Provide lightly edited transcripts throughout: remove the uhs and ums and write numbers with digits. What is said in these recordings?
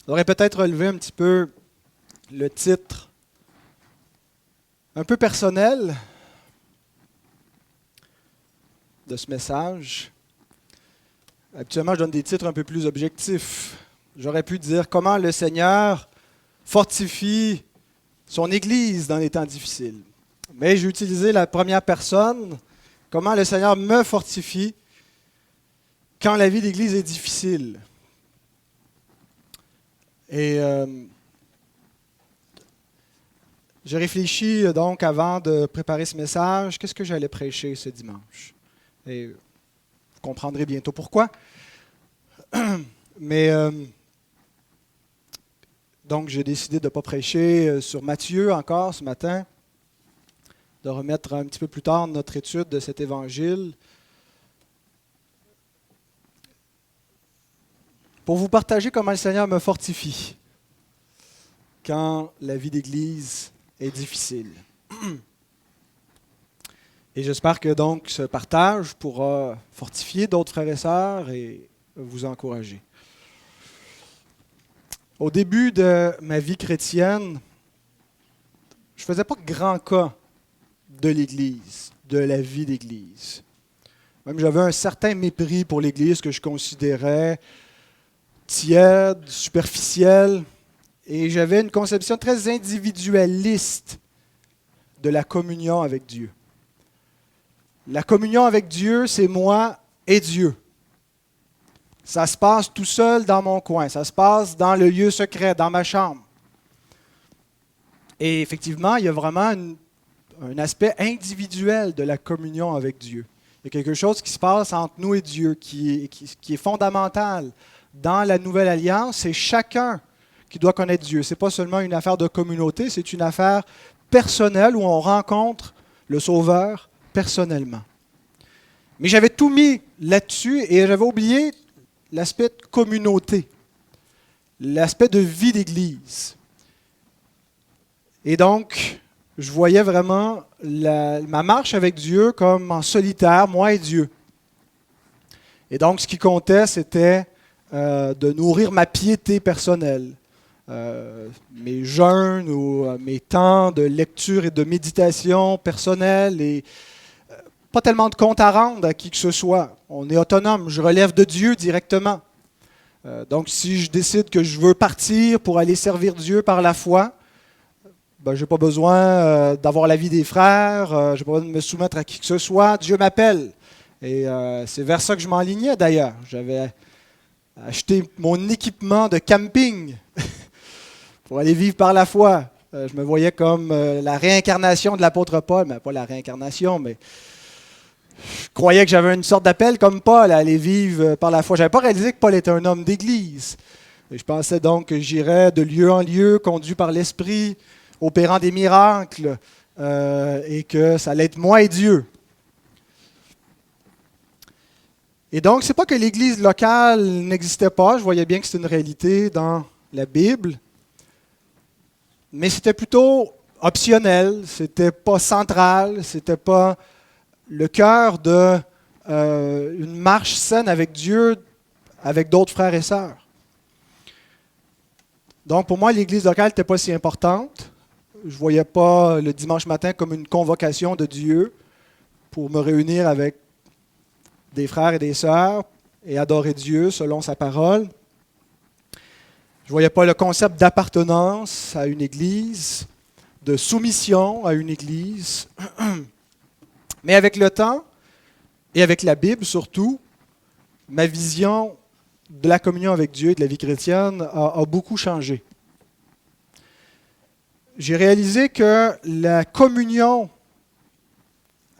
On aurait peut-être relevé un petit peu le titre un peu personnel de ce message. Habituellement, je donne des titres un peu plus objectifs. J'aurais pu dire comment le Seigneur fortifie son Église dans les temps difficiles. Mais j'ai utilisé la première personne, comment le Seigneur me fortifie quand la vie d'Église est difficile. Et j'ai réfléchi donc avant de préparer ce message, qu'est-ce que j'allais prêcher ce dimanche. Et vous comprendrez bientôt pourquoi. Mais donc j'ai décidé de ne pas prêcher sur Matthieu encore ce matin, de remettre un petit peu plus tard notre étude de cet évangile. Pour vous partager comment le Seigneur me fortifie quand la vie d'Église est difficile. Et j'espère que donc ce partage pourra fortifier d'autres frères et sœurs et vous encourager. Au début de ma vie chrétienne, je ne faisais pas grand cas de l'Église, de la vie d'Église. Même j'avais un certain mépris pour l'Église que je considérais tiède, superficielle, et j'avais une conception très individualiste de la communion avec Dieu. La communion avec Dieu, c'est moi et Dieu. Ça se passe tout seul dans mon coin, ça se passe dans le lieu secret, dans ma chambre. Et effectivement, il y a vraiment un aspect individuel de la communion avec Dieu. Il y a quelque chose qui se passe entre nous et Dieu qui est fondamental. Dans la Nouvelle Alliance, c'est chacun qui doit connaître Dieu. Ce n'est pas seulement une affaire de communauté, c'est une affaire personnelle où on rencontre le Sauveur personnellement. Mais j'avais tout mis là-dessus et j'avais oublié l'aspect de communauté, l'aspect de vie d'Église. Et donc, je voyais vraiment ma marche avec Dieu comme en solitaire, moi et Dieu. Et donc, ce qui comptait, c'était de nourrir ma piété personnelle. Mes jeûnes ou mes temps de lecture et de méditation personnelle et pas tellement de compte à rendre à qui que ce soit. On est autonome, je relève de Dieu directement. Donc si je décide que je veux partir pour aller servir Dieu par la foi, je n'ai pas besoin d'avoir l'avis des frères, je n'ai pas besoin de me soumettre à qui que ce soit, Dieu m'appelle. Et c'est vers ça que je m'enlignais d'ailleurs. J'avais acheté mon équipement de camping pour aller vivre par la foi. Je me voyais comme la réincarnation de l'apôtre Paul, mais pas la réincarnation, mais je croyais que j'avais une sorte d'appel comme Paul à aller vivre par la foi. Je n'avais pas réalisé que Paul était un homme d'église. Et je pensais donc que j'irais de lieu en lieu, conduit par l'Esprit, opérant des miracles, et que ça allait être moi et Dieu. Et donc, ce n'est pas que l'église locale n'existait pas, je voyais bien que c'était une réalité dans la Bible, mais c'était plutôt optionnel, c'était pas central, c'était pas le cœur d'une marche saine avec Dieu, avec d'autres frères et sœurs. Donc pour moi, l'église locale n'était pas si importante. Je ne voyais pas le dimanche matin comme une convocation de Dieu pour me réunir avec des frères et des sœurs et adorer Dieu selon sa parole. Je ne voyais pas le concept d'appartenance à une église, de soumission à une église. Mais avec le temps, et avec la Bible surtout, ma vision de la communion avec Dieu et de la vie chrétienne a beaucoup changé. J'ai réalisé que la communion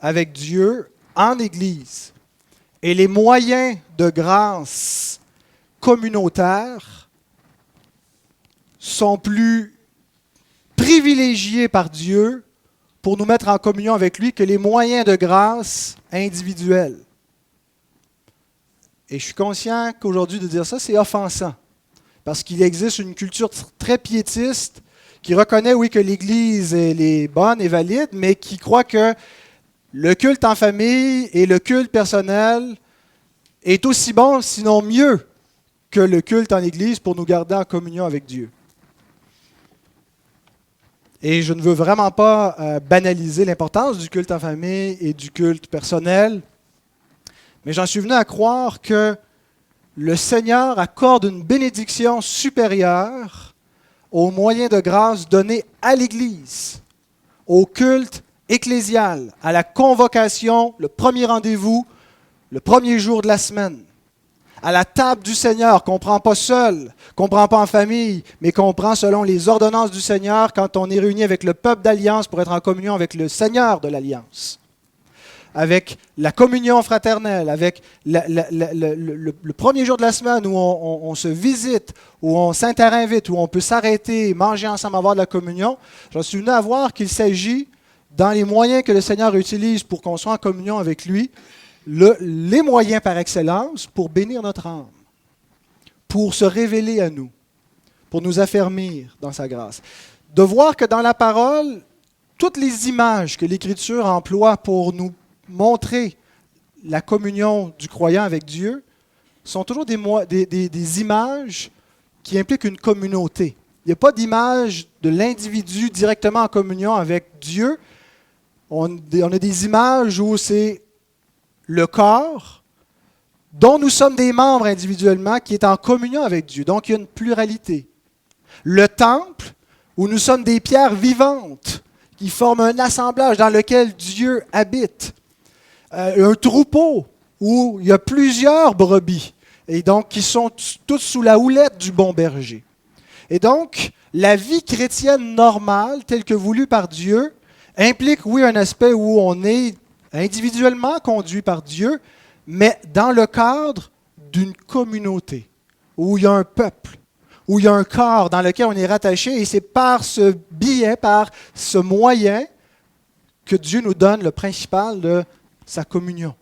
avec Dieu en Église et les moyens de grâce communautaires sont plus privilégiés par Dieu pour nous mettre en communion avec lui que les moyens de grâce individuels. Et je suis conscient qu'aujourd'hui, de dire ça, c'est offensant. Parce qu'il existe une culture très piétiste qui reconnaît, oui, que l'Église est bonne et valide, mais qui croit que le culte en famille et le culte personnel est aussi bon, sinon mieux, que le culte en Église pour nous garder en communion avec Dieu. Et je ne veux vraiment pas banaliser l'importance du culte en famille et du culte personnel, mais j'en suis venu à croire que le Seigneur accorde une bénédiction supérieure aux moyens de grâce donnés à l'Église, au culte ecclésial, à la convocation, le premier rendez-vous, le premier jour de la semaine, à la table du Seigneur, qu'on ne prend pas seul, qu'on ne prend pas en famille, mais qu'on prend selon les ordonnances du Seigneur quand on est réuni avec le peuple d'Alliance pour être en communion avec le Seigneur de l'Alliance, avec la communion fraternelle, avec le premier jour de la semaine où on se visite, où on s'invite, où on peut s'arrêter, manger ensemble, avoir de la communion. J'en suis venu à voir qu'il s'agit, dans les moyens que le Seigneur utilise pour qu'on soit en communion avec lui, les moyens par excellence pour bénir notre âme, pour se révéler à nous, pour nous affermir dans sa grâce. De voir que dans la parole, toutes les images que l'Écriture emploie pour nous montrer la communion du croyant avec Dieu sont toujours des images qui impliquent une communauté. Il n'y a pas d'image de l'individu directement en communion avec Dieu. On a des images où c'est le corps, dont nous sommes des membres individuellement, qui est en communion avec Dieu. Donc, il y a une pluralité. Le temple, où nous sommes des pierres vivantes, qui forment un assemblage dans lequel Dieu habite. Un troupeau, où il y a plusieurs brebis, et donc qui sont toutes sous la houlette du bon berger. Et donc, la vie chrétienne normale, telle que voulue par Dieu, implique, oui, un aspect où on est individuellement conduit par Dieu, mais dans le cadre d'une communauté, où il y a un peuple, où il y a un corps dans lequel on est rattaché, et c'est par ce biais, par ce moyen, que Dieu nous donne le principal de sa communion.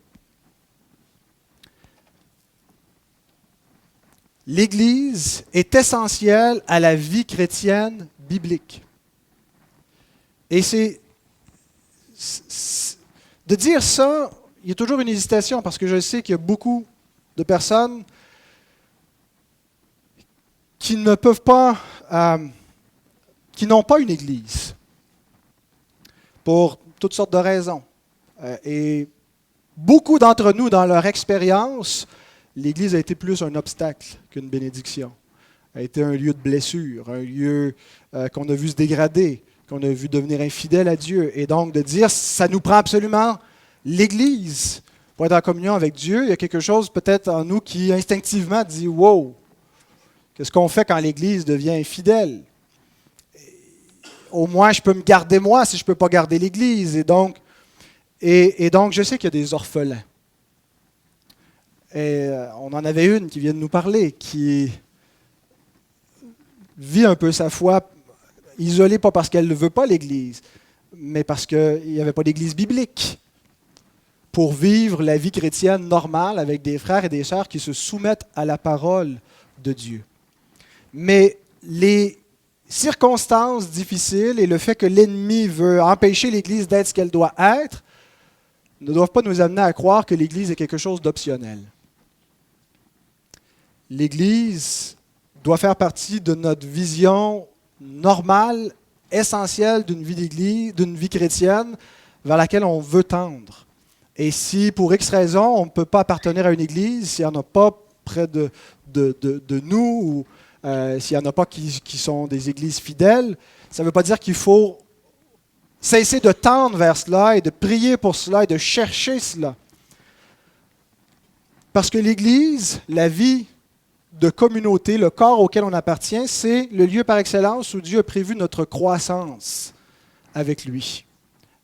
L'Église est essentielle à la vie chrétienne biblique. Et de dire ça, il y a toujours une hésitation parce que je sais qu'il y a beaucoup de personnes qui ne peuvent pas, qui n'ont pas une église pour toutes sortes de raisons. Et beaucoup d'entre nous, dans leur expérience, l'église a été plus un obstacle qu'une bénédiction. A été un lieu de blessure, un lieu qu'on a vu se dégrader, qu'on a vu devenir infidèle à Dieu. Et donc de dire, ça nous prend absolument l'Église pour être en communion avec Dieu, il y a quelque chose peut-être en nous qui instinctivement dit « Wow, qu'est-ce qu'on fait quand l'Église devient infidèle? Au moins, je peux me garder moi si je ne peux pas garder l'Église. » Et donc, je sais qu'il y a des orphelins. Et on en avait une qui vient de nous parler, qui vit un peu sa foi isolée, pas parce qu'elle ne veut pas l'Église, mais parce qu'il n'y avait pas d'Église biblique pour vivre la vie chrétienne normale avec des frères et des sœurs qui se soumettent à la parole de Dieu. Mais les circonstances difficiles et le fait que l'ennemi veut empêcher l'Église d'être ce qu'elle doit être ne doivent pas nous amener à croire que l'Église est quelque chose d'optionnel. L'Église doit faire partie de notre vision normale, essentielle d'une vie d'Église, d'une vie chrétienne vers laquelle on veut tendre. Et si, pour X raison, on ne peut pas appartenir à une Église, s'il n'y en a pas près de nous, ou s'il n'y en a pas qui sont des Églises fidèles, ça ne veut pas dire qu'il faut cesser de tendre vers cela et de prier pour cela et de chercher cela. Parce que l'Église, la vie de communauté, le corps auquel on appartient, c'est le lieu par excellence où Dieu a prévu notre croissance avec lui.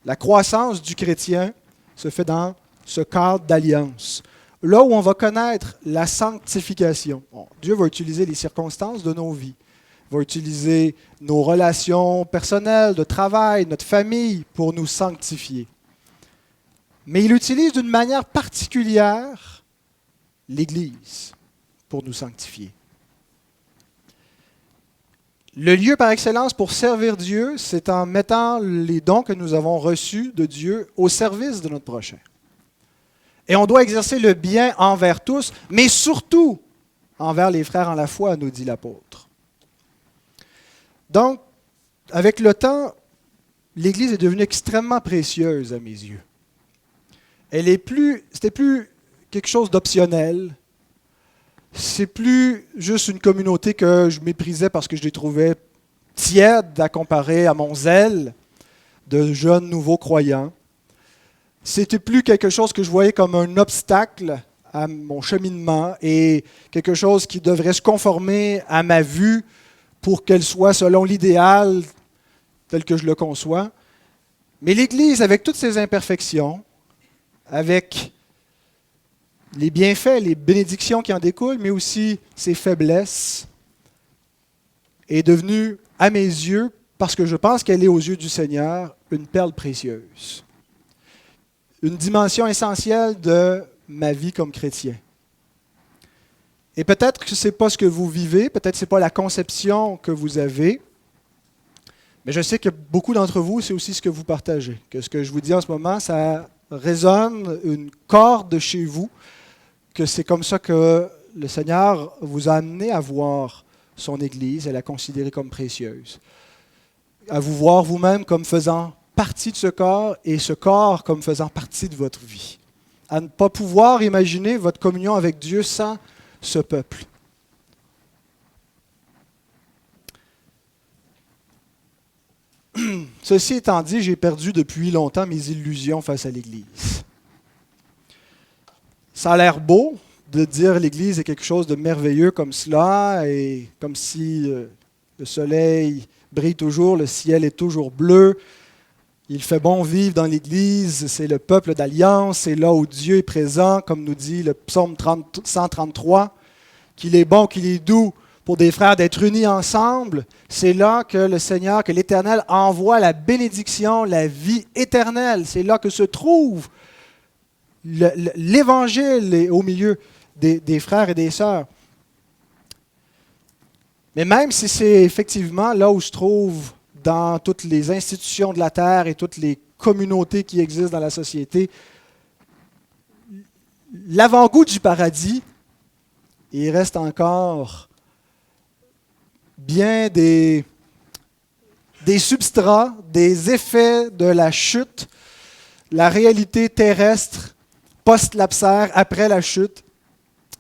La croissance du chrétien se fait dans ce cadre d'alliance. Là où on va connaître la sanctification. Bon, Dieu va utiliser les circonstances de nos vies. Il va utiliser nos relations personnelles, de travail, notre famille pour nous sanctifier. Mais il utilise d'une manière particulière l'Église pour nous sanctifier. Le lieu par excellence pour servir Dieu, c'est en mettant les dons que nous avons reçus de Dieu au service de notre prochain. Et on doit exercer le bien envers tous, mais surtout envers les frères en la foi, nous dit l'apôtre. Donc, avec le temps, l'Église est devenue extrêmement précieuse à mes yeux. C'était plus quelque chose d'optionnel. C'est plus juste une communauté que je méprisais parce que je les trouvais tièdes à comparer à mon zèle de jeunes nouveaux croyants. C'était plus quelque chose que je voyais comme un obstacle à mon cheminement et quelque chose qui devrait se conformer à ma vue pour qu'elle soit selon l'idéal tel que je le conçois. Mais l'Église, avec toutes ses imperfections, avec les bienfaits, les bénédictions qui en découlent, mais aussi ses faiblesses, est devenue, à mes yeux, parce que je pense qu'elle est aux yeux du Seigneur, une perle précieuse. Une dimension essentielle de ma vie comme chrétien. Et peut-être que ce n'est pas ce que vous vivez, peut-être que ce n'est pas la conception que vous avez, mais je sais que beaucoup d'entre vous, c'est aussi ce que vous partagez. Que ce que je vous dis en ce moment, ça résonne une corde chez vous, que c'est comme ça que le Seigneur vous a amené à voir son Église, à la considérer comme précieuse. À vous voir vous-même comme faisant partie de ce corps et ce corps comme faisant partie de votre vie. À ne pas pouvoir imaginer votre communion avec Dieu sans ce peuple. Ceci étant dit, j'ai perdu depuis longtemps mes illusions face à l'Église. Ça a l'air beau de dire l'Église est quelque chose de merveilleux comme cela, et comme si le soleil brille toujours, le ciel est toujours bleu. Il fait bon vivre dans l'Église, c'est le peuple d'alliance, c'est là où Dieu est présent, comme nous dit le psaume 133, qu'il est bon, qu'il est doux pour des frères d'être unis ensemble. C'est là que le Seigneur, que l'Éternel envoie la bénédiction, la vie éternelle. C'est là que se trouve l'Évangile au milieu des frères et des sœurs. Mais même si c'est effectivement là où se trouve dans toutes les institutions de la terre et toutes les communautés qui existent dans la société, l'avant-goût du paradis, il reste encore bien des substrats, des effets de la chute, la réalité terrestre post-lapsaire, après la chute,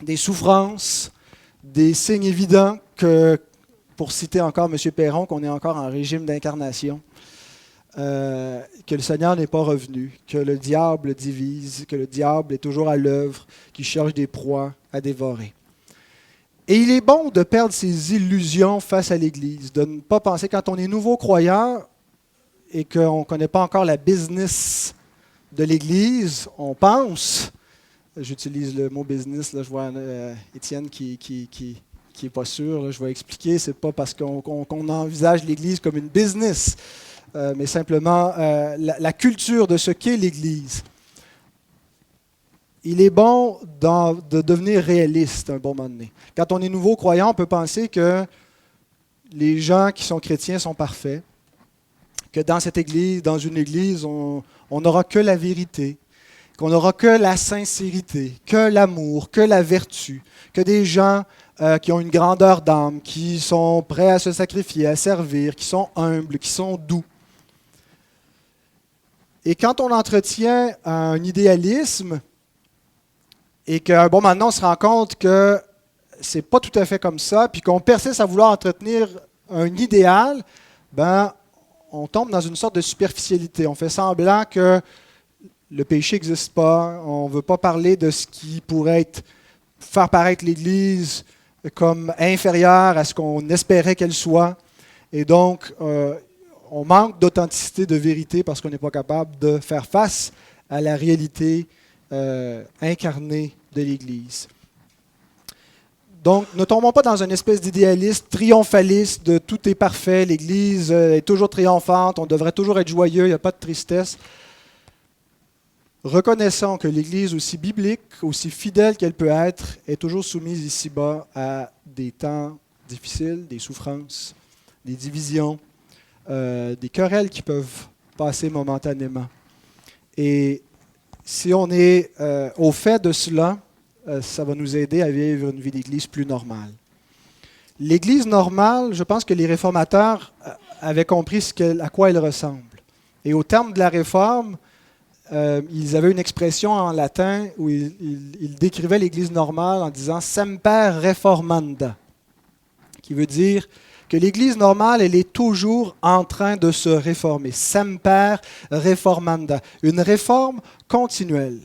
des souffrances, des signes évidents que, pour citer encore M. Perron, qu'on est encore en régime d'incarnation, que le Seigneur n'est pas revenu, que le diable divise, que le diable est toujours à l'œuvre, qu'il cherche des proies à dévorer. Et il est bon de perdre ses illusions face à l'Église, de ne pas penser, quand on est nouveau croyant et qu'on ne connaît pas encore la business de l'Église, on pense, j'utilise le mot business, là, je vois Étienne qui n'est pas sûr, là, je vais expliquer, c'est pas parce qu'on envisage l'Église comme une business, mais simplement la culture de ce qu'est l'Église. Il est bon de devenir réaliste un bon moment donné. Quand on est nouveau croyant, on peut penser que les gens qui sont chrétiens sont parfaits, que dans cette Église, dans une Église, on n'aura que la vérité, qu'on n'aura que la sincérité, que l'amour, que la vertu, que des gens qui ont une grandeur d'âme, qui sont prêts à se sacrifier, à servir, qui sont humbles, qui sont doux. Et quand on entretient un idéalisme, et qu'un bon moment, on se rend compte que c'est pas tout à fait comme ça, puis qu'on persiste à vouloir entretenir un idéal, ben, on tombe dans une sorte de superficialité. On fait semblant que le péché n'existe pas. On ne veut pas parler de ce qui pourrait faire paraître l'Église comme inférieure à ce qu'on espérait qu'elle soit. Et donc, on manque d'authenticité, de vérité, parce qu'on n'est pas capable de faire face à la réalité incarnée de l'Église. Donc, ne tombons pas dans une espèce d'idéalisme triomphaliste de tout est parfait, l'Église est toujours triomphante, on devrait toujours être joyeux, il n'y a pas de tristesse. Reconnaissons que l'Église, aussi biblique, aussi fidèle qu'elle peut être, est toujours soumise ici-bas à des temps difficiles, des souffrances, des divisions, des querelles qui peuvent passer momentanément. Et si on est au fait de cela, ça va nous aider à vivre une vie d'Église plus normale. L'Église normale, je pense que les réformateurs avaient compris à quoi elle ressemble. Et au terme de la Réforme, ils avaient une expression en latin où ils décrivaient l'Église normale en disant « semper reformanda », qui veut dire que l'Église normale, elle est toujours en train de se réformer. Semper reformanda, une réforme continuelle.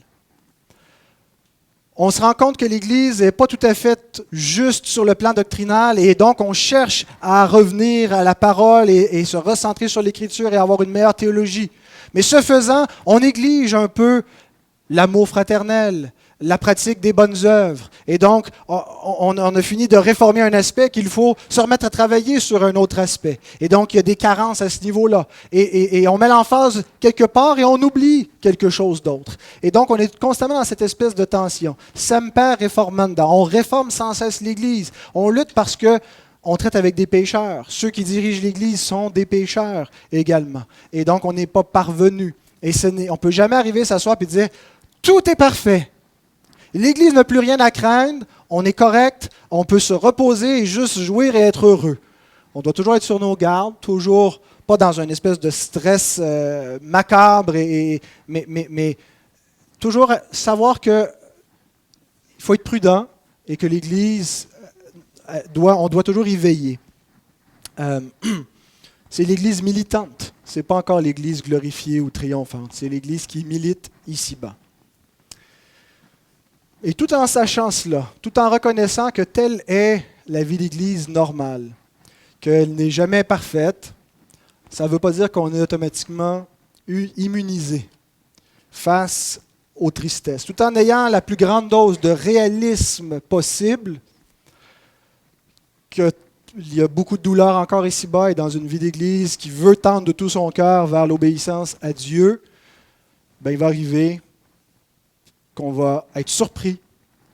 On se rend compte que l'Église n'est pas tout à fait juste sur le plan doctrinal et donc on cherche à revenir à la parole et se recentrer sur l'Écriture et avoir une meilleure théologie. Mais ce faisant, on néglige un peu l'amour fraternel, la pratique des bonnes œuvres. Et donc, on a fini de réformer un aspect qu'il faut se remettre à travailler sur un autre aspect. Et donc, il y a des carences à ce niveau-là. Et on met l'emphase quelque part et on oublie quelque chose d'autre. Et donc, on est constamment dans cette espèce de tension. Semper reformanda. On réforme sans cesse l'Église. On lutte parce que on traite avec des pécheurs. Ceux qui dirigent l'Église sont des pécheurs également. Et donc, on n'est pas parvenu. Et on ne peut jamais arriver, s'asseoir et dire « Tout est parfait ». L'Église n'a plus rien à craindre, on est correct, on peut se reposer et juste jouir et être heureux. On doit toujours être sur nos gardes, toujours pas dans une espèce de stress macabre, mais toujours savoir qu'il faut être prudent et que l'Église, on doit toujours y veiller. C'est l'Église militante, ce n'est pas encore l'Église glorifiée ou triomphante, c'est l'Église qui milite ici-bas. Et tout en sachant cela, tout en reconnaissant que telle est la vie d'Église normale, qu'elle n'est jamais parfaite, ça ne veut pas dire qu'on est automatiquement immunisé face aux tristesses. Tout en ayant la plus grande dose de réalisme possible, qu'il y a beaucoup de douleur encore ici-bas et dans une vie d'Église qui veut tendre de tout son cœur vers l'obéissance à Dieu, il va arriver qu'on va être surpris,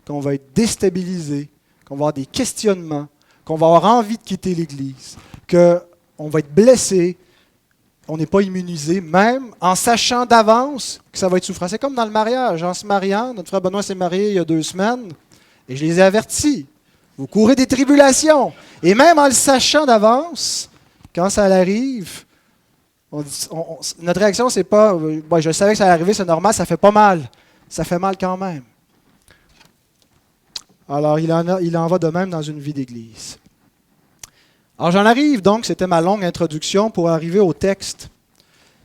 qu'on va être déstabilisé, qu'on va avoir des questionnements, qu'on va avoir envie de quitter l'Église, qu'on va être blessé, on n'est pas immunisé, même en sachant d'avance que ça va être souffrant. C'est comme dans le mariage. En se mariant, notre frère Benoît s'est marié il y a 2 semaines, et je les ai avertis. Vous courez des tribulations. Et même en le sachant d'avance, quand ça arrive, notre réaction, c'est pas « je savais que ça allait arriver, c'est normal, ça fait pas mal ». Ça fait mal quand même. Alors, il en va de même dans une vie d'Église. Alors, j'en arrive donc, c'était ma longue introduction pour arriver au texte.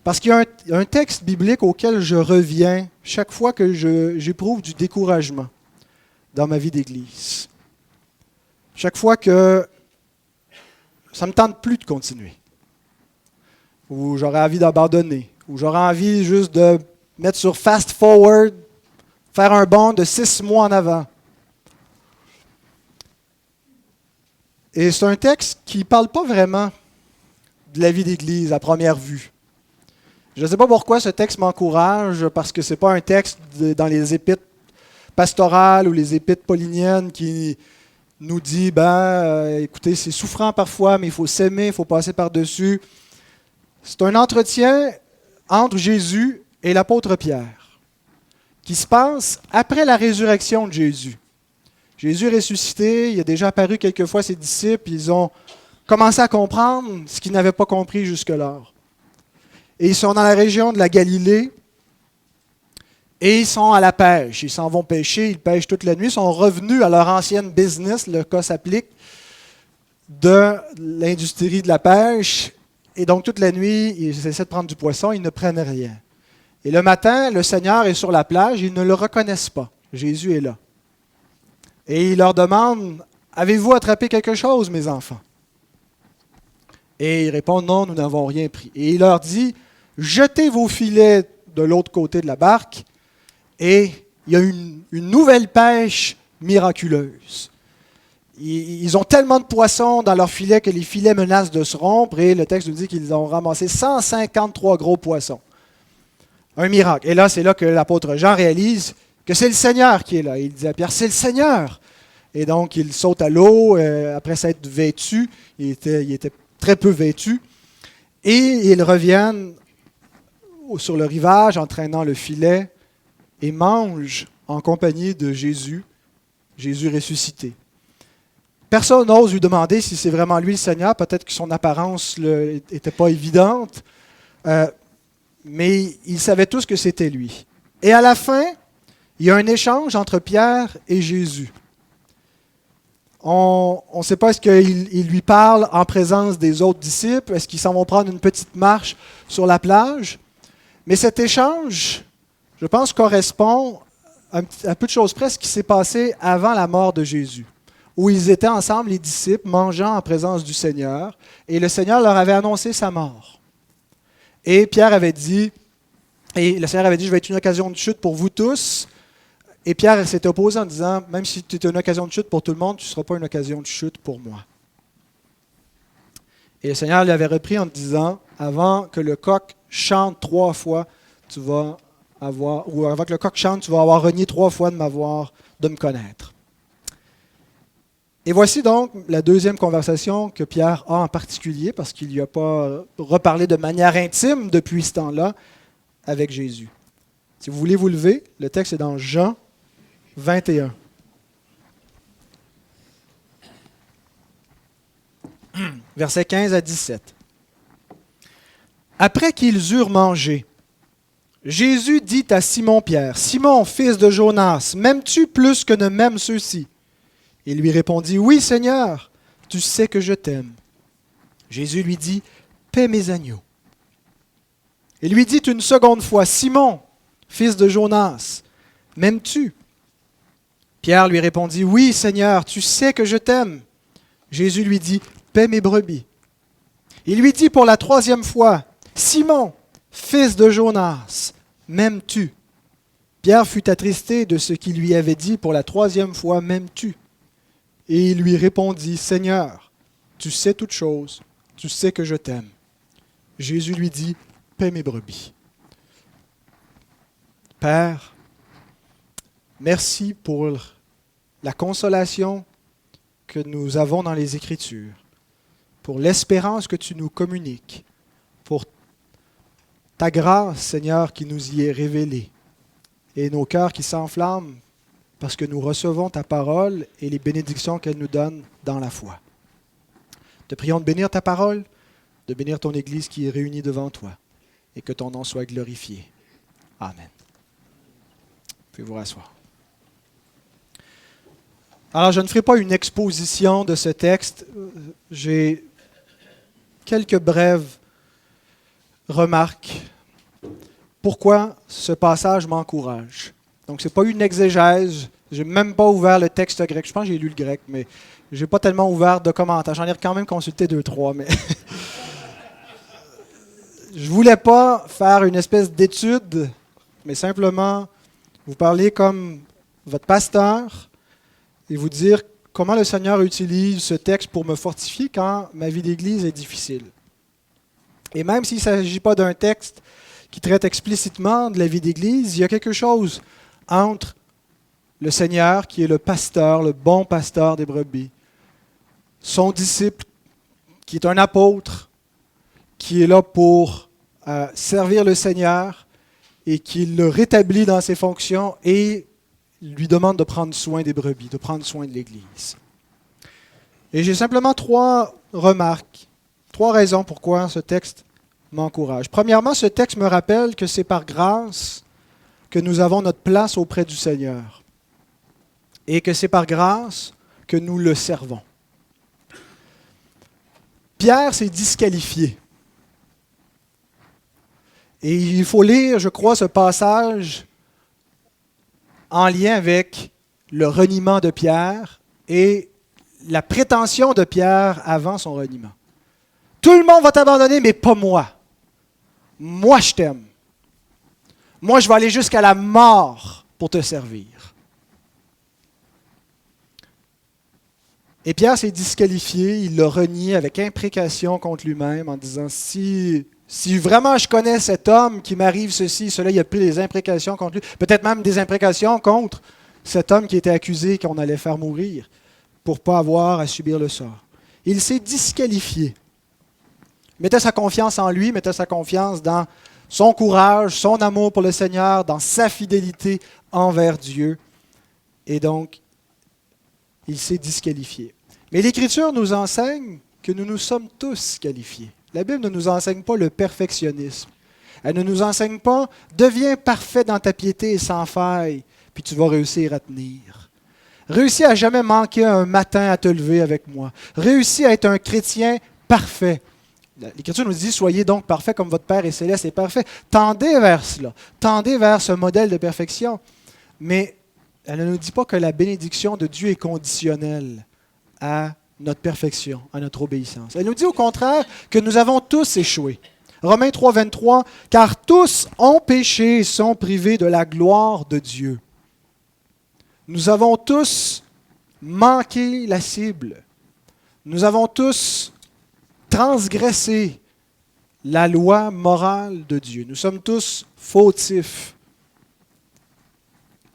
Parce qu'il y a un texte biblique auquel je reviens chaque fois que j'éprouve du découragement dans ma vie d'Église. Chaque fois que ça ne me tente plus de continuer. Ou j'aurais envie d'abandonner. Ou j'aurais envie juste de mettre sur fast forward, faire un bond de 6 mois en avant. Et c'est un texte qui ne parle pas vraiment de la vie d'Église à première vue. Je ne sais pas pourquoi ce texte m'encourage, parce que ce n'est pas un texte dans les épîtres pastorales ou les épîtres pauliniennes qui nous dit, écoutez, c'est souffrant parfois, mais il faut s'aimer, il faut passer par-dessus. C'est un entretien entre Jésus et l'apôtre Pierre, qui se passe après la résurrection de Jésus. Jésus est ressuscité, il a déjà apparu quelques fois à ses disciples, ils ont commencé à comprendre ce qu'ils n'avaient pas compris jusque-là. Et ils sont dans la région de la Galilée, et ils sont à la pêche. Ils s'en vont pêcher, ils pêchent toute la nuit, ils sont revenus à leur ancienne business, le cas s'applique, de l'industrie de la pêche. Et donc toute la nuit, ils essaient de prendre du poisson, ils ne prennent rien. Et le matin, le Seigneur est sur la plage, ils ne le reconnaissent pas. Jésus est là. Et il leur demande, « Avez-vous attrapé quelque chose, mes enfants? » Et ils répondent, « Non, nous n'avons rien pris. » Et il leur dit, « Jetez vos filets de l'autre côté de la barque. » Et il y a une nouvelle pêche miraculeuse. Ils ont tellement de poissons dans leurs filets que les filets menacent de se rompre. Et le texte nous dit qu'ils ont ramassé 153 gros poissons. Un miracle. Et là, c'est là que l'apôtre Jean réalise que c'est le Seigneur qui est là. Il dit à Pierre, c'est le Seigneur. Et donc, il saute à l'eau, après s'être vêtu. Il était très peu vêtu. Et ils reviennent sur le rivage en traînant le filet et mangent en compagnie de Jésus Jésus ressuscité. Personne n'ose lui demander si c'est vraiment lui le Seigneur. Peut-être que son apparence n'était pas évidente. Mais ils savaient tous que c'était lui. Et à la fin, il y a un échange entre Pierre et Jésus. On ne sait pas, est-ce qu'il lui parle en présence des autres disciples? Est-ce qu'ils s'en vont prendre une petite marche sur la plage? Mais cet échange, je pense, correspond à peu de choses près ce qui s'est passé avant la mort de Jésus, où ils étaient ensemble, les disciples, mangeant en présence du Seigneur, et le Seigneur leur avait annoncé sa mort. Et le Seigneur avait dit, je vais être une occasion de chute pour vous tous. Et Pierre s'est opposé en disant, même si tu es une occasion de chute pour tout le monde, tu ne seras pas une occasion de chute pour moi. Et le Seigneur lui avait repris en disant, avant que le coq chante 3 fois, avant que le coq chante, tu vas avoir renié 3 fois de me connaître. Et voici donc la deuxième conversation que Pierre a en particulier, parce qu'il ne lui a pas reparlé de manière intime depuis ce temps-là avec Jésus. Si vous voulez vous lever, le texte est dans Jean 21. Versets 15 à 17. Après qu'ils eurent mangé, Jésus dit à Simon-Pierre, « Simon, fils de Jonas, m'aimes-tu plus que ne m'aiment ceux-ci » Il lui répondit, « Oui, Seigneur, tu sais que je t'aime. » Jésus lui dit, « Paie mes agneaux. » Il lui dit une seconde fois, « Simon, fils de Jonas, m'aimes-tu » Pierre lui répondit, « Oui, Seigneur, tu sais que je t'aime. » Jésus lui dit, « Paie mes brebis. » Il lui dit pour la 3e fois, « Simon, fils de Jonas, m'aimes-tu » Pierre fut attristé de ce qu'il lui avait dit pour la 3e fois, « M'aimes-tu » Et il lui répondit, « Seigneur, tu sais toutes choses, tu sais que je t'aime. » Jésus lui dit, « Paie mes brebis. » Père, merci pour la consolation que nous avons dans les Écritures, pour l'espérance que tu nous communiques, pour ta grâce, Seigneur, qui nous y est révélée, et nos cœurs qui s'enflamment parce que nous recevons ta parole et les bénédictions qu'elle nous donne dans la foi. Te prions de bénir ta parole, de bénir ton Église qui est réunie devant toi, et que ton nom soit glorifié. Amen. Vous pouvez vous rasseoir. Alors, je ne ferai pas une exposition de ce texte. J'ai quelques brèves remarques. Pourquoi ce passage m'encourage? Donc, ce n'est pas une exégèse. Je n'ai même pas ouvert le texte grec. Je pense que j'ai lu le grec, mais je n'ai pas tellement ouvert de commentaires. J'en ai quand même consulté 2-3, mais je ne voulais pas faire une espèce d'étude, mais simplement vous parler comme votre pasteur et vous dire comment le Seigneur utilise ce texte pour me fortifier quand ma vie d'Église est difficile. Et même s'il ne s'agit pas d'un texte qui traite explicitement de la vie d'Église, il y a quelque chose entre le Seigneur, qui est le pasteur, le bon pasteur des brebis, son disciple, qui est un apôtre, qui est là pour servir le Seigneur et qui le rétablit dans ses fonctions et lui demande de prendre soin des brebis, de prendre soin de l'Église. Et j'ai simplement 3 remarques, 3 raisons pourquoi ce texte m'encourage. Premièrement, ce texte me rappelle que c'est par grâce que nous avons notre place auprès du Seigneur et que c'est par grâce que nous le servons. Pierre s'est disqualifié. Et il faut lire, je crois, ce passage en lien avec le reniement de Pierre et la prétention de Pierre avant son reniement. Tout le monde va t'abandonner, mais pas moi. Moi, je t'aime. Moi, je vais aller jusqu'à la mort pour te servir. Et Pierre s'est disqualifié, il l'a renié avec imprécation contre lui-même en disant, si vraiment je connais cet homme qui m'arrive ceci, cela, il a pris des imprécations contre lui, peut-être même des imprécations contre cet homme qui était accusé qu'on allait faire mourir pour ne pas avoir à subir le sort. Il s'est disqualifié. Il mettait sa confiance en lui, mettait sa confiance dans son courage, son amour pour le Seigneur, dans sa fidélité envers Dieu. Et donc, il s'est disqualifié. Mais l'Écriture nous enseigne que nous nous sommes tous qualifiés. La Bible ne nous enseigne pas le perfectionnisme. Elle ne nous enseigne pas « deviens parfait dans ta piété et sans faille, puis tu vas réussir à tenir ». Réussis à jamais manquer un matin à te lever avec moi. Réussis à être un chrétien parfait. L'Écriture nous dit « soyez donc parfaits comme votre Père est céleste est parfait ». Tendez vers cela. Tendez vers ce modèle de perfection. Mais elle ne nous dit pas que la bénédiction de Dieu est conditionnelle à notre perfection, à notre obéissance. Elle nous dit au contraire que nous avons tous échoué. Romains 3, 23, « Car tous ont péché et sont privés de la gloire de Dieu. » Nous avons tous manqué la cible. Nous avons tous transgressé la loi morale de Dieu. Nous sommes tous fautifs.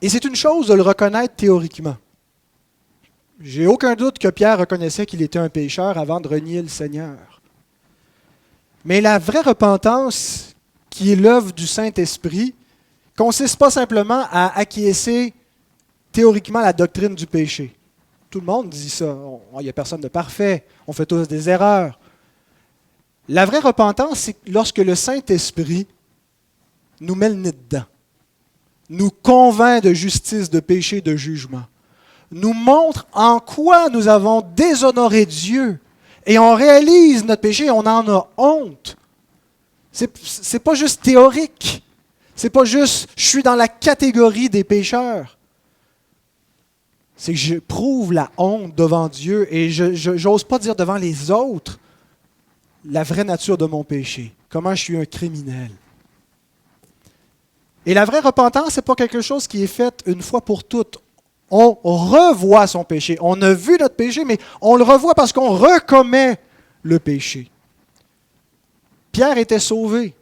Et c'est une chose de le reconnaître théoriquement. J'ai aucun doute que Pierre reconnaissait qu'il était un pécheur avant de renier le Seigneur. Mais la vraie repentance, qui est l'œuvre du Saint-Esprit, ne consiste pas simplement à acquiescer théoriquement à la doctrine du péché. Tout le monde dit ça. Il n'y a personne de parfait. On fait tous des erreurs. La vraie repentance, c'est lorsque le Saint-Esprit nous met le nez dedans, nous convainc de justice, de péché, de jugement, nous montre en quoi nous avons déshonoré Dieu. Et on réalise notre péché, on en a honte. C'est pas juste théorique. C'est pas juste je suis dans la catégorie des pécheurs. C'est que je prouve la honte devant Dieu et je n'ose pas dire devant les autres la vraie nature de mon péché. Comment je suis un criminel. Et la vraie repentance, ce n'est pas quelque chose qui est fait une fois pour toutes. On revoit son péché. On a vu notre péché, mais on le revoit parce qu'on recommet le péché. Pierre était sauvé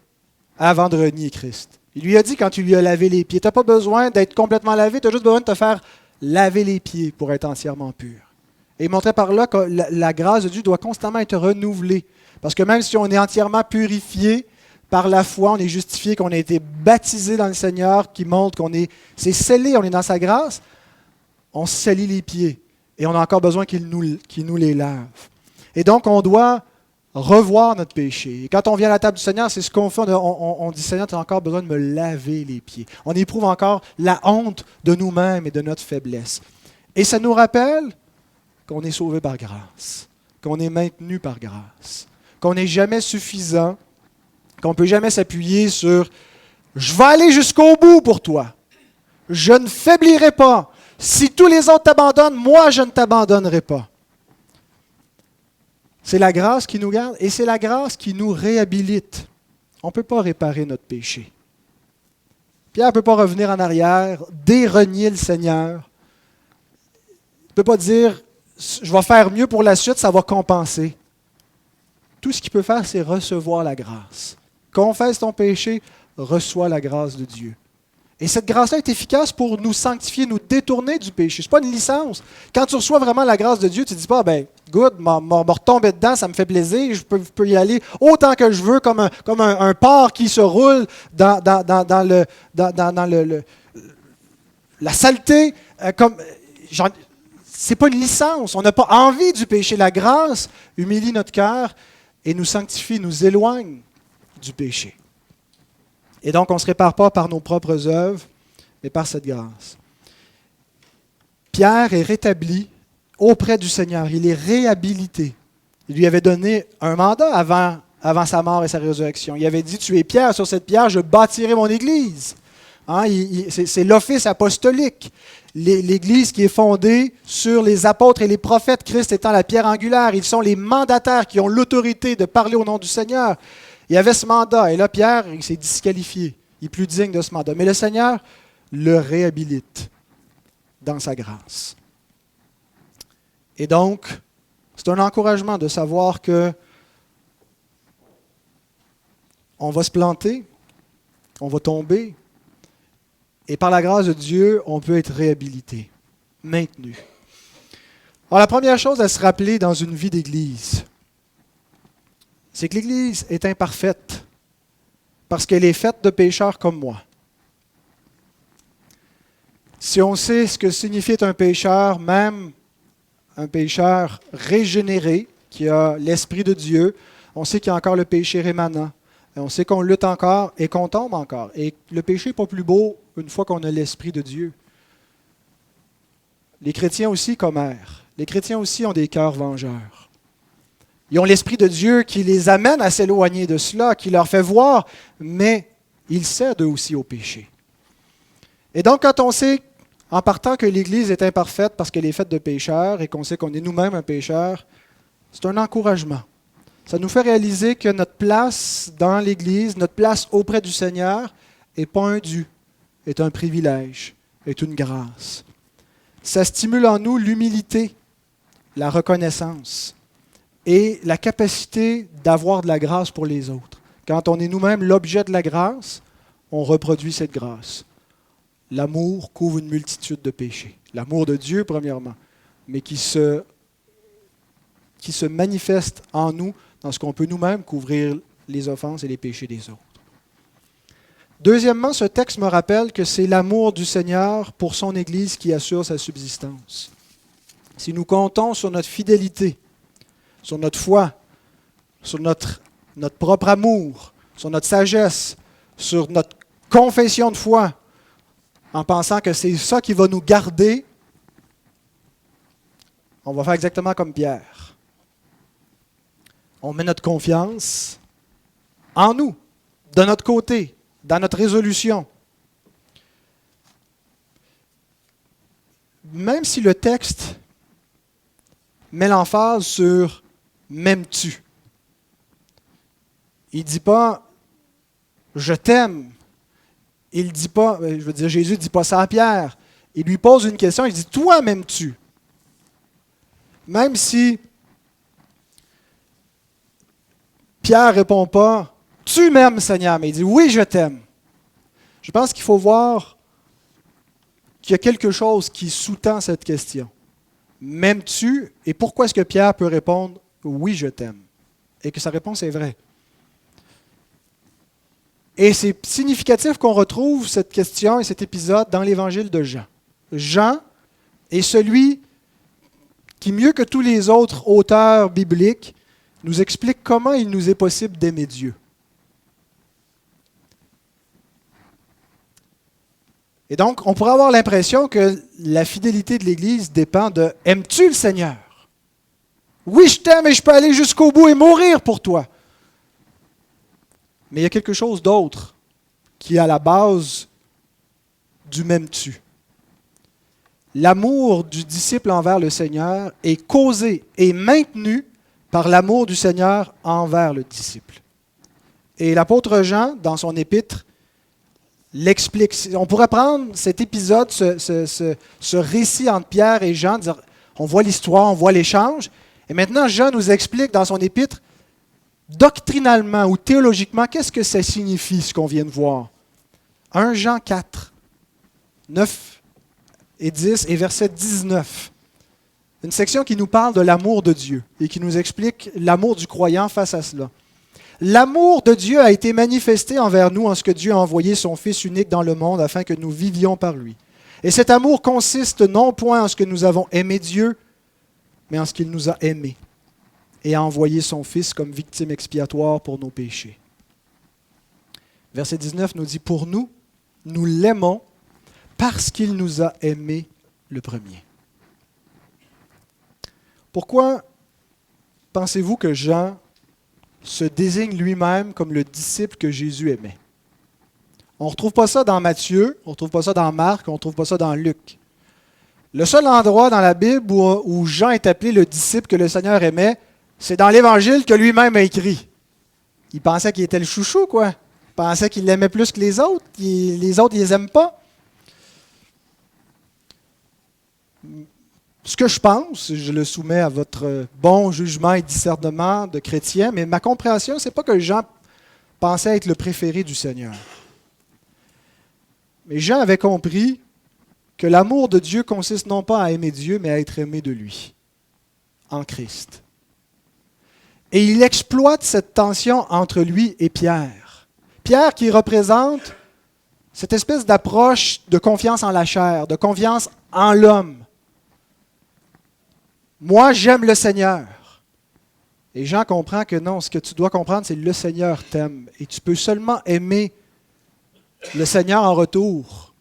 avant de renier Christ. Il lui a dit quand il lui a lavé les pieds, tu n'as pas besoin d'être complètement lavé, tu as juste besoin de te faire laver les pieds pour être entièrement pur. Et il montrait par là que la grâce de Dieu doit constamment être renouvelée. Parce que même si on est entièrement purifié par la foi, on est justifié, qu'on a été baptisé dans le Seigneur, qui montre c'est scellé, on est dans sa grâce, on se salit les pieds. Et on a encore besoin qu'il nous les lave. Et donc, on doit revoir notre péché. Et quand on vient à la table du Seigneur, c'est ce qu'on fait. On dit, Seigneur, tu as encore besoin de me laver les pieds. On éprouve encore la honte de nous-mêmes et de notre faiblesse. Et ça nous rappelle qu'on est sauvé par grâce, qu'on est maintenu par grâce, qu'on n'est jamais suffisant, qu'on ne peut jamais s'appuyer sur « je vais aller jusqu'au bout pour toi, je ne faiblirai pas, si tous les autres t'abandonnent, moi je ne t'abandonnerai pas ». C'est la grâce qui nous garde et c'est la grâce qui nous réhabilite. On ne peut pas réparer notre péché. Pierre ne peut pas revenir en arrière, dérenier le Seigneur. Il ne peut pas dire « je vais faire mieux pour la suite, ça va compenser ». Tout ce qu'il peut faire, c'est recevoir la grâce. Confesse ton péché, reçois la grâce de Dieu. Et cette grâce-là est efficace pour nous sanctifier, nous détourner du péché. Ce n'est pas une licence. Quand tu reçois vraiment la grâce de Dieu, tu ne dis pas, good, m'a retombé dedans, ça me fait plaisir, je peux y aller autant que je veux, comme un porc qui se roule dans la saleté. Ce n'est pas une licence. On n'a pas envie du péché. La grâce humilie notre cœur et nous sanctifie, nous éloigne du péché. Et donc, on ne se répare pas par nos propres œuvres, mais par cette grâce. Pierre est rétabli auprès du Seigneur. Il est réhabilité. Il lui avait donné un mandat avant sa mort et sa résurrection. Il avait dit, tu es Pierre, sur cette pierre, je bâtirai mon Église. C'est l'office apostolique. L'Église qui est fondée sur les apôtres et les prophètes, Christ étant la pierre angulaire. Ils sont les mandataires qui ont l'autorité de parler au nom du Seigneur. Il y avait ce mandat, et là, Pierre, il s'est disqualifié. Il n'est plus digne de ce mandat. Mais le Seigneur le réhabilite dans sa grâce. Et donc, c'est un encouragement de savoir que on va se planter, on va tomber, et par la grâce de Dieu, on peut être réhabilité, maintenu. Alors, la première chose à se rappeler dans une vie d'Église, c'est que l'Église est imparfaite parce qu'elle est faite de pécheurs comme moi. Si on sait ce que signifie être un pécheur, même un pécheur régénéré, qui a l'Esprit de Dieu. On sait qu'il y a encore le péché rémanent. Et on sait qu'on lutte encore et qu'on tombe encore. Et le péché n'est pas plus beau une fois qu'on a l'Esprit de Dieu. Les chrétiens aussi commèrent. Les chrétiens aussi ont des cœurs vengeurs. Ils ont l'Esprit de Dieu qui les amène à s'éloigner de cela, qui leur fait voir, mais ils cèdent eux aussi au péché. Et donc, quand on sait, en partant, que l'Église est imparfaite parce qu'elle est faite de pécheurs et qu'on sait qu'on est nous-mêmes un pécheur, c'est un encouragement. Ça nous fait réaliser que notre place dans l'Église, notre place auprès du Seigneur, n'est pas un dû, est un privilège, est une grâce. Ça stimule en nous l'humilité, la reconnaissance et la capacité d'avoir de la grâce pour les autres. Quand on est nous-mêmes l'objet de la grâce, on reproduit cette grâce. L'amour couvre une multitude de péchés. L'amour de Dieu, premièrement, mais qui se manifeste en nous dans ce qu'on peut nous-mêmes couvrir les offenses et les péchés des autres. Deuxièmement, ce texte me rappelle que c'est l'amour du Seigneur pour son Église qui assure sa subsistance. Si nous comptons sur notre fidélité, sur notre foi, sur notre propre amour, sur notre sagesse, sur notre confession de foi, en pensant que c'est ça qui va nous garder, on va faire exactement comme Pierre. On met notre confiance en nous, de notre côté, dans notre résolution. Même si le texte met l'emphase sur « m'aimes-tu », il ne dit pas « je t'aime ». Il dit pas, Jésus ne dit pas ça à Pierre. Il lui pose une question, il dit « toi m'aimes-tu » Même si Pierre ne répond pas « tu m'aimes, Seigneur », mais il dit « oui, je t'aime ». Je pense qu'il faut voir qu'il y a quelque chose qui sous-tend cette question. M'aimes-tu? Et pourquoi est-ce que Pierre peut répondre « oui, je t'aime » et que sa réponse est vraie? Et c'est significatif qu'on retrouve cette question et cet épisode dans l'évangile de Jean. Jean est celui qui, mieux que tous les autres auteurs bibliques, nous explique comment il nous est possible d'aimer Dieu. Et donc, on pourrait avoir l'impression que la fidélité de l'Église dépend de « aimes-tu le Seigneur? Oui, je t'aime et je peux aller jusqu'au bout et mourir pour toi. » Mais il y a quelque chose d'autre qui est à la base du « m'aimes-tu ». L'amour du disciple envers le Seigneur est causé et maintenu par l'amour du Seigneur envers le disciple. Et l'apôtre Jean, dans son épître, l'explique. On pourrait prendre cet épisode, ce récit entre Pierre et Jean, dire, on voit l'histoire, on voit l'échange, et maintenant Jean nous explique dans son épître, doctrinalement ou théologiquement, qu'est-ce que ça signifie ce qu'on vient de voir. 1 Jean 4, 9 et 10 et verset 19. Une section qui nous parle de l'amour de Dieu et qui nous explique l'amour du croyant face à cela. L'amour de Dieu a été manifesté envers nous en ce que Dieu a envoyé son Fils unique dans le monde afin que nous vivions par lui. Et cet amour consiste non point en ce que nous avons aimé Dieu, mais en ce qu'il nous a aimés et a envoyé son Fils comme victime expiatoire pour nos péchés. Verset 19 nous dit, « Pour nous, nous l'aimons parce qu'il nous a aimés le premier. » Pourquoi pensez-vous que Jean se désigne lui-même comme le disciple que Jésus aimait? On ne retrouve pas ça dans Matthieu, on ne retrouve pas ça dans Marc, on ne retrouve pas ça dans Luc. Le seul endroit dans la Bible où Jean est appelé le disciple que le Seigneur aimait, c'est dans l'Évangile que lui-même a écrit. Il pensait qu'il était le chouchou, quoi. Il pensait qu'il l'aimait plus que les autres. Les autres, ils les aiment pas. Ce que je pense, je le soumets à votre bon jugement et discernement de chrétien, mais ma compréhension, ce n'est pas que Jean pensait être le préféré du Seigneur. Mais Jean avait compris que l'amour de Dieu consiste non pas à aimer Dieu, mais à être aimé de lui, en Christ. Et il exploite cette tension entre lui et Pierre. Pierre qui représente cette espèce d'approche de confiance en la chair, de confiance en l'homme. Moi, j'aime le Seigneur. Et Jean comprend que non, ce que tu dois comprendre, c'est le Seigneur t'aime. Et tu peux seulement aimer le Seigneur en retour.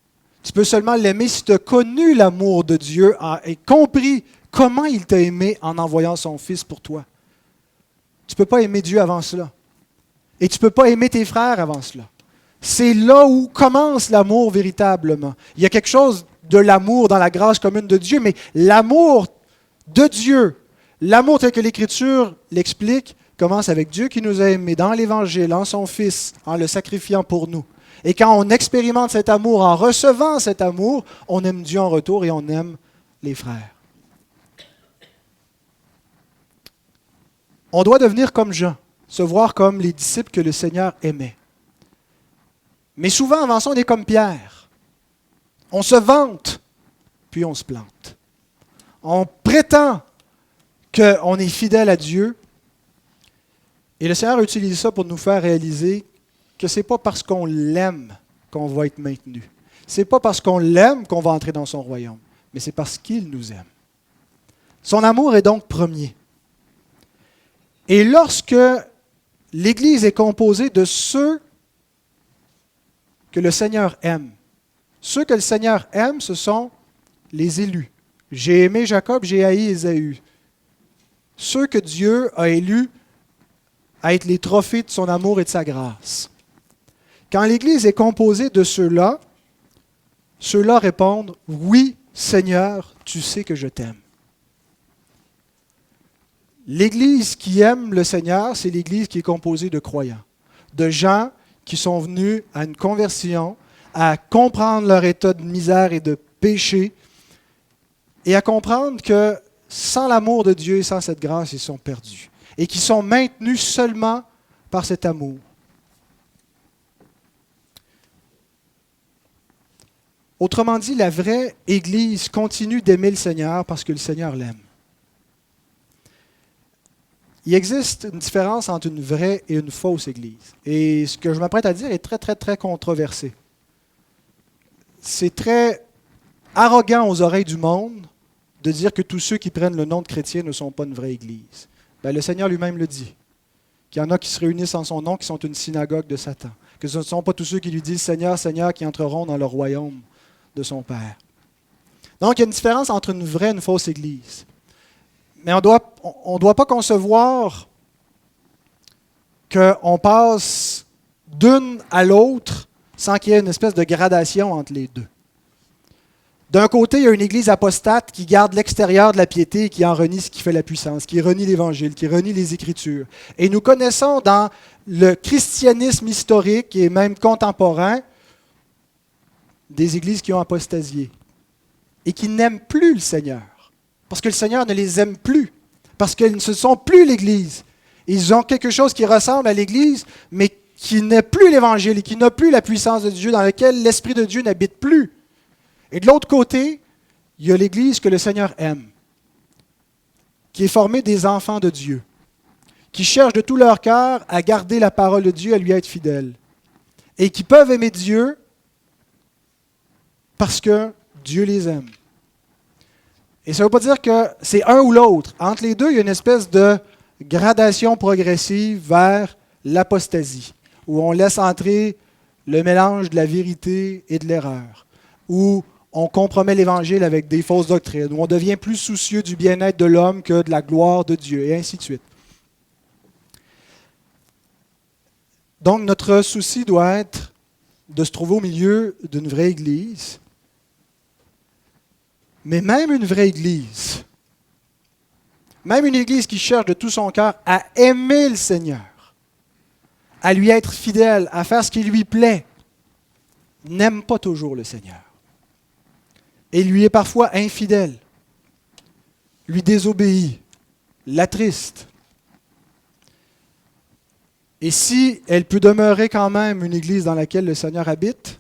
Tu peux seulement l'aimer si tu as connu l'amour de Dieu et compris comment il t'a aimé en envoyant son Fils pour toi. Tu ne peux pas aimer Dieu avant cela. Et tu ne peux pas aimer tes frères avant cela. C'est là où commence l'amour véritablement. Il y a quelque chose de l'amour dans la grâce commune de Dieu, mais l'amour de Dieu, l'amour tel que l'Écriture l'explique, commence avec Dieu qui nous a aimés dans l'Évangile, en son Fils, en le sacrifiant pour nous. Et quand on expérimente cet amour, en recevant cet amour, on aime Dieu en retour et on aime les frères. On doit devenir comme Jean, se voir comme les disciples que le Seigneur aimait. Mais souvent, avant ça, on est comme Pierre. On se vante, puis on se plante. On prétend qu'on est fidèle à Dieu. Et le Seigneur utilise ça pour nous faire réaliser que ce n'est pas parce qu'on l'aime qu'on va être maintenu. Ce n'est pas parce qu'on l'aime qu'on va entrer dans son royaume, mais c'est parce qu'il nous aime. Son amour est donc premier. Et lorsque l'Église est composée de ceux que le Seigneur aime, ceux que le Seigneur aime, ce sont les élus. J'ai aimé Jacob, j'ai haï Ésaü. Ceux que Dieu a élus à être les trophées de son amour et de sa grâce. Quand l'Église est composée de ceux-là répondent « Oui, Seigneur, tu sais que je t'aime ». L'Église qui aime le Seigneur, c'est l'Église qui est composée de croyants, de gens qui sont venus à une conversion, à comprendre leur état de misère et de péché, et à comprendre que sans l'amour de Dieu et sans cette grâce, ils sont perdus, et qui sont maintenus seulement par cet amour. Autrement dit, la vraie Église continue d'aimer le Seigneur parce que le Seigneur l'aime. Il existe une différence entre une vraie et une fausse Église. Et ce que je m'apprête à dire est très, très, très controversé. C'est très arrogant aux oreilles du monde de dire que tous ceux qui prennent le nom de chrétien ne sont pas une vraie Église. Bien, le Seigneur lui-même le dit. Qu'il y en a qui se réunissent en son nom, qui sont une synagogue de Satan. Que ce ne sont pas tous ceux qui lui disent « Seigneur, Seigneur » qui entreront dans le royaume de son Père. Donc, il y a une différence entre une vraie et une fausse Église. Mais on ne doit pas concevoir qu'on passe d'une à l'autre sans qu'il y ait une espèce de gradation entre les deux. D'un côté, il y a une Église apostate qui garde l'extérieur de la piété et qui en renie ce qui fait la puissance, qui renie l'Évangile, qui renie les Écritures. Et nous connaissons dans le christianisme historique et même contemporain des églises qui ont apostasié et qui n'aiment plus le Seigneur. Parce que le Seigneur ne les aime plus. Parce qu'ils ne sont plus l'Église. Ils ont quelque chose qui ressemble à l'Église, mais qui n'est plus l'Évangile et qui n'a plus la puissance de Dieu, dans lequel l'Esprit de Dieu n'habite plus. Et de l'autre côté, il y a l'Église que le Seigneur aime, qui est formée des enfants de Dieu, qui cherchent de tout leur cœur à garder la parole de Dieu, à lui être fidèles, et qui peuvent aimer Dieu parce que Dieu les aime. Et ça ne veut pas dire que c'est un ou l'autre. Entre les deux, il y a une espèce de gradation progressive vers l'apostasie, où on laisse entrer le mélange de la vérité et de l'erreur, où on compromet l'Évangile avec des fausses doctrines, où on devient plus soucieux du bien-être de l'homme que de la gloire de Dieu, et ainsi de suite. Donc, notre souci doit être de se trouver au milieu d'une vraie Église. Mais même une vraie Église, même une Église qui cherche de tout son cœur à aimer le Seigneur, à lui être fidèle, à faire ce qui lui plaît, n'aime pas toujours le Seigneur. Et lui est parfois infidèle, lui désobéit, l'attriste. Et si elle peut demeurer quand même une Église dans laquelle le Seigneur habite,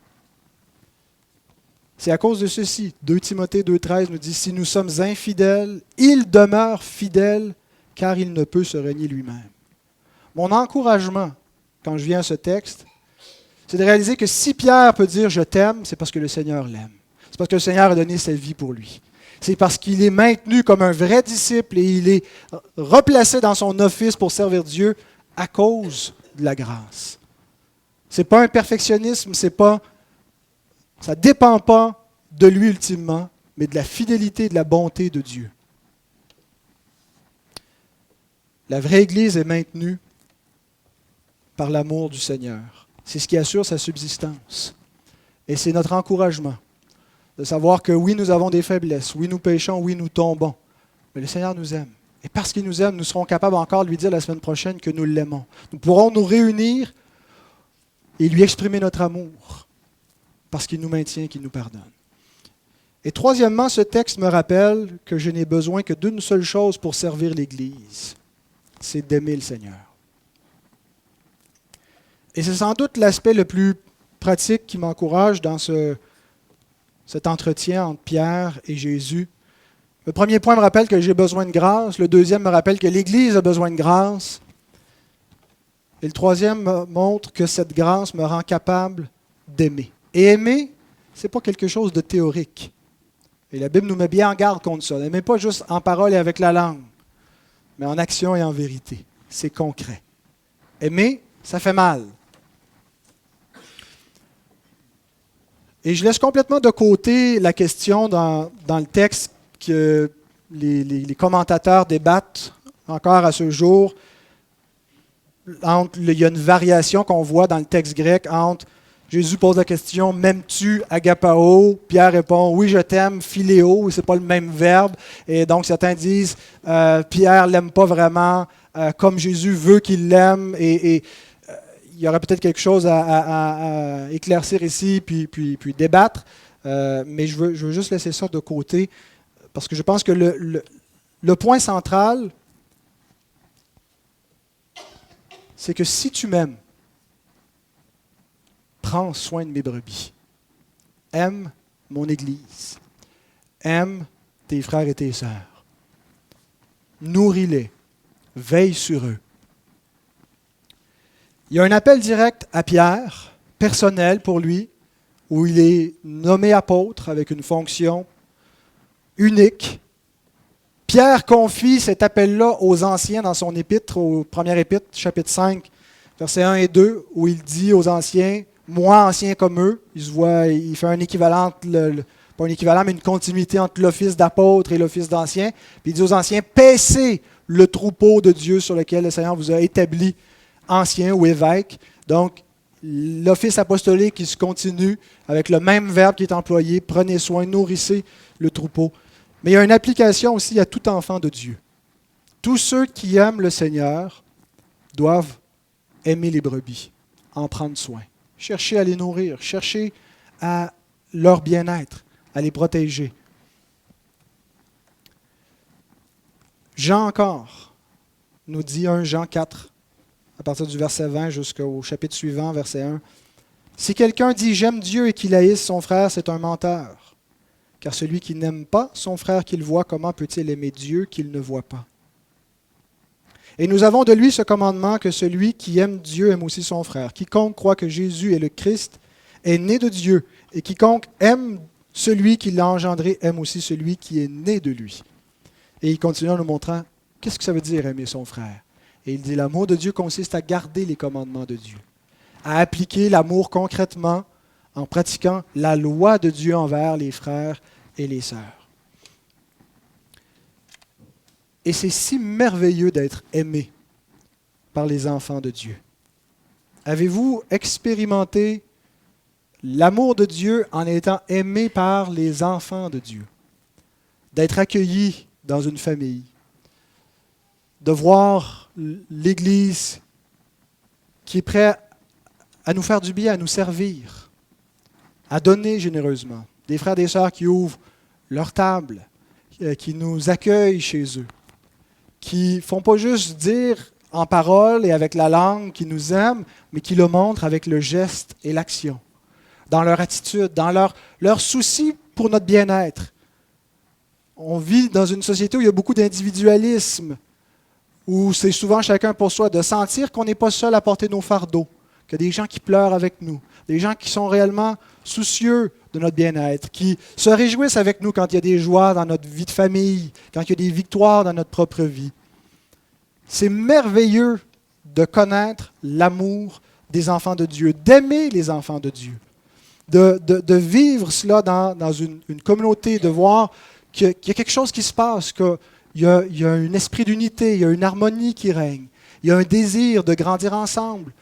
c'est à cause de ceci. 2 Timothée 2,13 nous dit « Si nous sommes infidèles, il demeure fidèle, car il ne peut se renier lui-même. » Mon encouragement, quand je viens à ce texte, c'est de réaliser que si Pierre peut dire « Je t'aime », c'est parce que le Seigneur l'aime. C'est parce que le Seigneur a donné sa vie pour lui. C'est parce qu'il est maintenu comme un vrai disciple et il est replacé dans son office pour servir Dieu à cause de la grâce. Ce n'est pas un perfectionnisme, ça ne dépend pas de lui ultimement, mais de la fidélité et de la bonté de Dieu. La vraie Église est maintenue par l'amour du Seigneur. C'est ce qui assure sa subsistance. Et c'est notre encouragement de savoir que oui, nous avons des faiblesses, oui, nous péchons, oui, nous tombons, mais le Seigneur nous aime. Et parce qu'il nous aime, nous serons capables encore de lui dire la semaine prochaine que nous l'aimons. Nous pourrons nous réunir et lui exprimer notre amour parce qu'il nous maintient, qu'il nous pardonne. Et troisièmement, ce texte me rappelle que je n'ai besoin que d'une seule chose pour servir l'Église, c'est d'aimer le Seigneur. Et c'est sans doute l'aspect le plus pratique qui m'encourage dans cet entretien entre Pierre et Jésus. Le premier point me rappelle que j'ai besoin de grâce. Le deuxième me rappelle que l'Église a besoin de grâce. Et le troisième me montre que cette grâce me rend capable d'aimer. Et aimer, ce n'est pas quelque chose de théorique. Et la Bible nous met bien en garde contre ça. N'aimez pas juste en parole et avec la langue, mais en action et en vérité. C'est concret. Aimer, ça fait mal. Et je laisse complètement de côté la question dans le texte que les commentateurs débattent encore à ce jour. Il y a une variation qu'on voit dans le texte grec entre Jésus pose la question « M'aimes-tu, agapao ?» Pierre répond « Oui, je t'aime, philéo », ce n'est pas le même verbe. Et donc certains disent Pierre ne l'aime pas vraiment comme Jésus veut qu'il l'aime. Et il y aurait peut-être quelque chose à éclaircir ici, puis débattre. Mais je veux juste laisser ça de côté, parce que je pense que le point central, c'est que si tu m'aimes, prends soin de mes brebis. Aime mon Église. Aime tes frères et tes sœurs. Nourris-les. Veille sur eux. Il y a un appel direct à Pierre, personnel pour lui, où il est nommé apôtre avec une fonction unique. Pierre confie cet appel-là aux anciens dans son épître, au premier épître, chapitre 5, versets 1 et 2, où il dit aux anciens, « Moi, ancien comme eux », il fait un équivalent, pas un équivalent, mais une continuité entre l'office d'apôtre et l'office d'ancien. Puis il dit aux anciens, « Paissez le troupeau de Dieu sur lequel le Seigneur vous a établi ancien ou évêque. » Donc, l'office apostolique qui se continue avec le même verbe qui est employé, « Prenez soin, nourrissez le troupeau ». Mais il y a une application aussi à tout enfant de Dieu. Tous ceux qui aiment le Seigneur doivent aimer les brebis, en prendre soin, chercher à les nourrir, chercher à leur bien-être, à les protéger. Jean encore nous dit 1 Jean 4, à partir du verset 20 jusqu'au chapitre suivant, verset 1. « Si quelqu'un dit « J'aime Dieu » et qu'il haïsse son frère, c'est un menteur. Car celui qui n'aime pas son frère qu'il voit, comment peut-il aimer Dieu qu'il ne voit pas? Et nous avons de lui ce commandement que celui qui aime Dieu aime aussi son frère. Quiconque croit que Jésus est le Christ est né de Dieu, et quiconque aime celui qui l'a engendré aime aussi celui qui est né de lui. » Et il continue en nous montrant qu'est-ce que ça veut dire aimer son frère. Et il dit, l'amour de Dieu consiste à garder les commandements de Dieu, à appliquer l'amour concrètement en pratiquant la loi de Dieu envers les frères et les sœurs. Et c'est si merveilleux d'être aimé par les enfants de Dieu. Avez-vous expérimenté l'amour de Dieu en étant aimé par les enfants de Dieu? D'être accueilli dans une famille, de voir l'Église qui est prête à nous faire du bien, à nous servir, à donner généreusement. Des frères et des sœurs qui ouvrent leur table, qui nous accueillent chez eux, qui ne font pas juste dire en parole et avec la langue qu'ils nous aiment, mais qui le montrent avec le geste et l'action, dans leur attitude, dans leur souci pour notre bien-être. On vit dans une société où il y a beaucoup d'individualisme, où c'est souvent chacun pour soi, de sentir qu'on n'est pas seul à porter nos fardeaux, qu'il y a des gens qui pleurent avec nous, des gens qui sont réellement soucieux de notre bien-être, qui se réjouissent avec nous quand il y a des joies dans notre vie de famille, quand il y a des victoires dans notre propre vie. C'est merveilleux de connaître l'amour des enfants de Dieu, d'aimer les enfants de Dieu, de vivre cela dans une communauté, de voir qu'il y a quelque chose qui se passe, qu'il y a un esprit d'unité, il y a une harmonie qui règne, il y a un désir de grandir ensemble,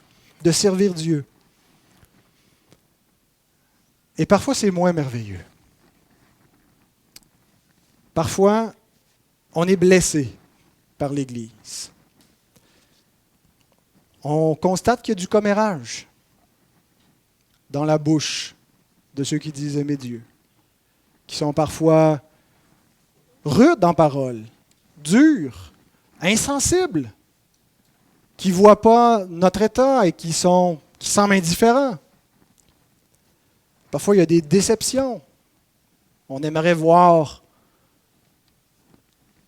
de servir Dieu. Et parfois, c'est moins merveilleux. Parfois, on est blessé par l'Église. On constate qu'il y a du commérage dans la bouche de ceux qui disent aimer Dieu, qui sont parfois rudes en parole, durs, insensibles, qui ne voient pas notre état et qui semblent indifférents. Parfois, il y a des déceptions. On aimerait voir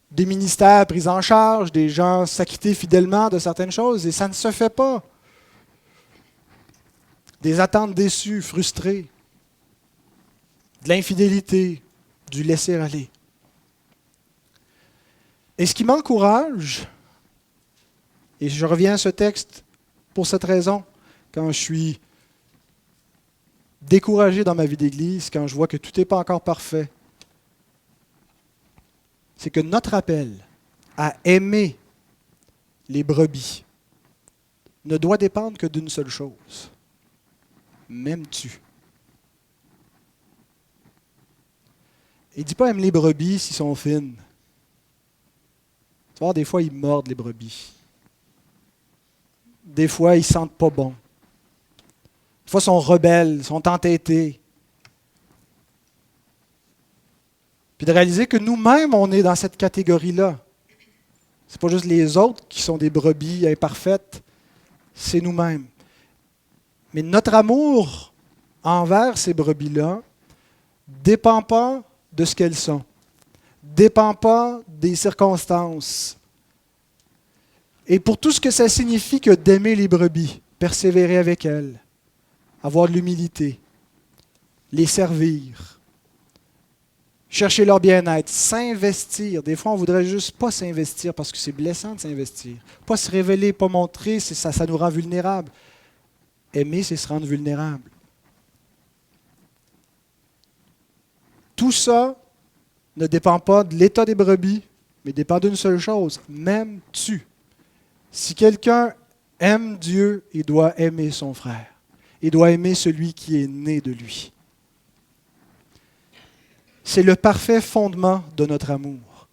des ministères pris en charge, des gens s'acquitter fidèlement de certaines choses, et ça ne se fait pas. Des attentes déçues, frustrées, de l'infidélité, du laisser-aller. Et ce qui m'encourage, et je reviens à ce texte pour cette raison, quand je suis découragé dans ma vie d'Église, quand je vois que tout n'est pas encore parfait, c'est que notre appel à aimer les brebis ne doit dépendre que d'une seule chose. M'aimes-tu? Il ne dit pas aime les brebis s'ils sont fines. Tu vois, des fois, ils mordent les brebis. Des fois, ils ne sentent pas bon. Des fois, ils sont rebelles, ils sont entêtés. Puis de réaliser que nous-mêmes, on est dans cette catégorie-là. Ce n'est pas juste les autres qui sont des brebis imparfaites, c'est nous-mêmes. Mais notre amour envers ces brebis-là ne dépend pas de ce qu'elles sont, ne dépend pas des circonstances. Et pour tout ce que ça signifie que d'aimer les brebis, persévérer avec elles, avoir de l'humilité, les servir, chercher leur bien-être, s'investir. Des fois, on ne voudrait juste pas s'investir parce que c'est blessant de s'investir. Pas se révéler, pas montrer, ça nous rend vulnérables. Aimer, c'est se rendre vulnérable. Tout ça ne dépend pas de l'état des brebis, mais dépend d'une seule chose. M'aimes-tu? Si quelqu'un aime Dieu, il doit aimer son frère. Il doit aimer celui qui est né de lui. C'est le parfait fondement de notre amour.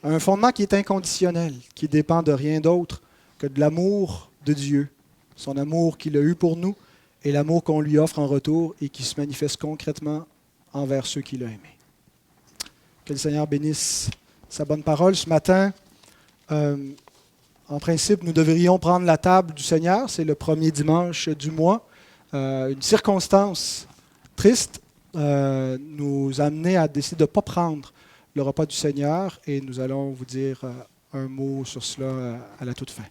Un fondement qui est inconditionnel, qui dépend de rien d'autre que de l'amour de Dieu, son amour qu'il a eu pour nous et l'amour qu'on lui offre en retour et qui se manifeste concrètement envers ceux qu'il a aimés. Que le Seigneur bénisse sa bonne parole. Ce matin, en principe, nous devrions prendre la table du Seigneur. C'est le premier dimanche du mois. Une circonstance triste nous a amené à décider de ne pas prendre le repas du Seigneur et nous allons vous dire un mot sur cela à la toute fin.